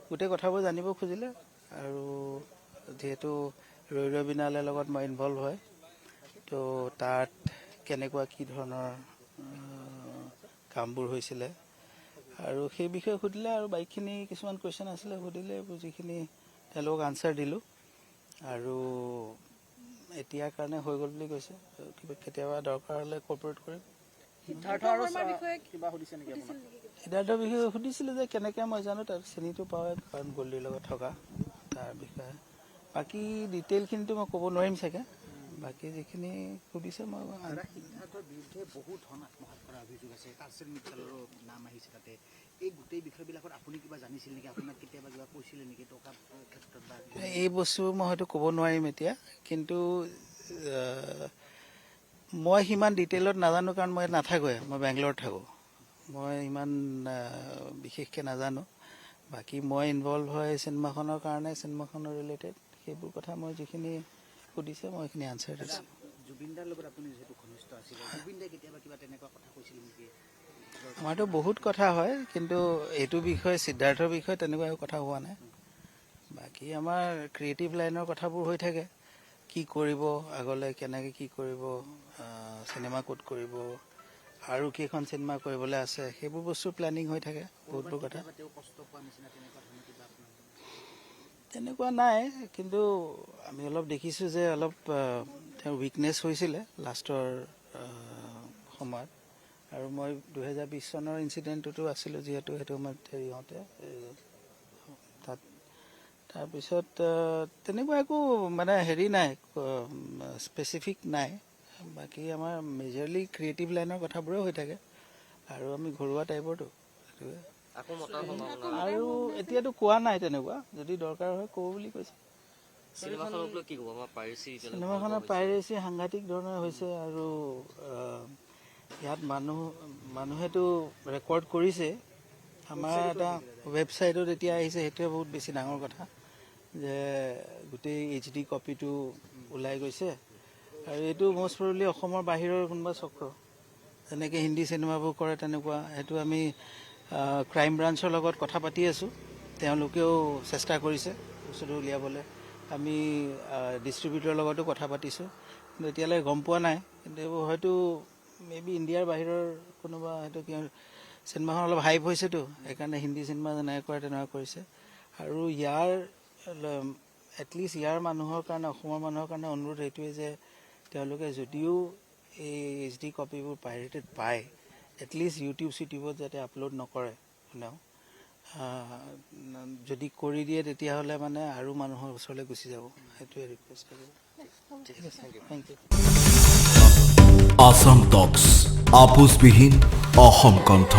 গোটেই কথাবোৰ জানিব খুজিলে আৰু যেহেতু ৰৈ বিনালে লগত মই ইনভলভ হয় তো তাত কেনেকুৱা কি ধৰণৰ কামবোৰ হৈছিলে আৰু সেই বিষয়ে সুধিলে আৰু বাইকখিনি কিছুমান কুৱেশ্যন আছিলে সুধিলে যিখিনি তেওঁলোকক আনচাৰ দিলোঁ আৰু এতিয়াৰ কাৰণে হৈ গ'ল বুলি কৈছে কেতিয়াবা দৰকাৰ হ'লে কৰ্পৰেট কৰিম সিদ্ধাৰ্থৰ বিষয়ে সুধিছিলে যে কেনেকৈ মই জানো তাৰ চিনিটো পাওঁ কাৰণ গল্ডিৰ লগত থকা তাৰ বিষয়ে বাকী ডিটেইলখিনিতো মই ক'ব নোৱাৰিম চাগে বাকী যিখিনি সুধিছে মই সিদ্ধাৰ্থৰ বিৰুদ্ধে বহুত ধন আত্মসাৎ কৰাৰ অভিযোগ আছে কাৰ্চেল মিট্টালৰো নাম আহিছে তাতে এই গোটেই বিষয়বিলাকত আপুনি কিবা জানিছিল নেকি আপোনাক কেতিয়াবা কিবা কৈছিলে নেকি টকাৰ ক্ষেত্ৰত বা এই বস্তু মই হয়তো ক'ব নোৱাৰিম এতিয়া কিন্তু মই সিমান ডিটেইলত নাজানো কাৰণ মই নাথাকোঁৱে মই বেংগলোৰত থাকোঁ মই ইমান বিশেষকৈ নাজানো বাকী মই ইনভলভ হয় চিনেমাখনৰ কাৰণে চিনেমাখনৰ ৰিলেটেড সেইবোৰ কথা মই যিখিনি সুধিছে মই এইখিনি আনচাৰ দিছোঁ জুবিনদাৰ লগত আপুনি যিহেতু ঘনিষ্ঠ আছিলে জুবিনদাই কেতিয়াবা কিবা তেনেকুৱা কথা কৈছিল নেকি আমাৰতো বহুত কথা হয় কিন্তু এইটো বিষয়ে সিদ্ধাৰ্থৰ বিষয়ে তেনেকুৱা কথা হোৱা নাই বাকী আমাৰ ক্ৰিয়েটিভ লাইনৰ কথাবোৰ হৈ থাকে কি কৰিব আগলৈ কেনেকৈ কি কৰিব চিনেমা ক'ত কৰিব আৰু কেইখন চিনেমা কৰিবলৈ আছে সেইবোৰ বস্তু প্লেনিং হৈ থাকে বহুতবোৰ কথা তেনেকুৱা নাই কিন্তু আমি অলপ দেখিছোঁ যে অলপ তেওঁৰ উইকনেছ হৈছিলে লাষ্টৰ সময়ত আৰু মই 2020 চনৰ ইনচিডেণ্টটোতো আছিলোঁ যিহেতু সেইটো সময়ত হেৰি হওঁতে তাত তাৰপিছত তেনেকুৱা একো মানে হেৰি নাই স্পেচিফিক নাই বাকী আমাৰ মেজৰলি ক্ৰিয়েটিভ লাইনৰ কথাবোৰে হৈ থাকে আৰু আমি ঘৰুৱা টাইপৰতো সেইটোৱে আৰু এতিয়াতো কোৱা নাই তেনেকুৱা যদি দৰকাৰ হয় কওঁ বুলি কৈছে চিনেমাখনৰ পাইৰেচি সাংঘাতিক ধৰণৰ হৈছে আৰু ইয়াত মানুহেতো ৰেকৰ্ড কৰিছে আমাৰ এটা ৱেবছাইটত এতিয়া আহিছে সেইটোৱে বহুত বেছি ডাঙৰ কথা যে গোটেই HD কপিটো ওলাই গৈছে আৰু এইটো মষ্ট প্ৰবেবলি অসমৰ বাহিৰৰ কোনোবা চক্ৰ যেনেকৈ হিন্দী চিনেমাবোৰ কৰে তেনেকুৱা সেইটো আমি ক্ৰাইম ব্ৰাঞ্চৰ লগত কথা পাতি আছোঁ তেওঁলোকেও চেষ্টা কৰিছে বস্তুটো উলিয়াবলৈ আমি ডিষ্ট্ৰিবিউটৰৰ লগতো কথা পাতিছোঁ কিন্তু এতিয়ালৈ গম পোৱা নাই কিন্তু এইবোৰ হয়তো মেবি ইণ্ডিয়াৰ বাহিৰৰ কোনোবা হয়তো চিনেমাখন অলপ হাইপ হৈছেতো সেইকাৰণে হিন্দী চিনেমা যেনেকৈ কৰে তেনেকুৱা কৰিছে আৰু ইয়াৰ এটলিষ্ট ইয়াৰ মানুহৰ কাৰণে অসমৰ মানুহৰ কাৰণে অনুৰোধ সেইটোৱে যে তেওঁলোকে যদিও এই HD কপিবোৰ পাইৰেটেড পায় এটলিষ্ট চিউটিউবত যাতে আপলোড নকৰে কোনেও যদি কৰি দিয়ে তেতিয়াহ'লে মানে আৰু মানুহৰ ওচৰলৈ গুচি যাব সেইটোৱে ৰিকুৱেষ্ট কৰিব ঠিক আছে থেংক ইউ আসাম টক্স আপোচবিহীন অসম কণ্ঠ